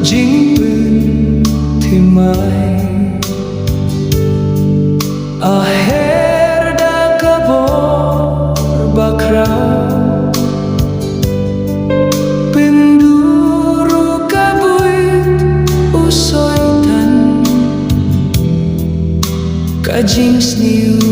jingpun timai aher da kabor bakrau penduru kabuit usoitan kajing sniu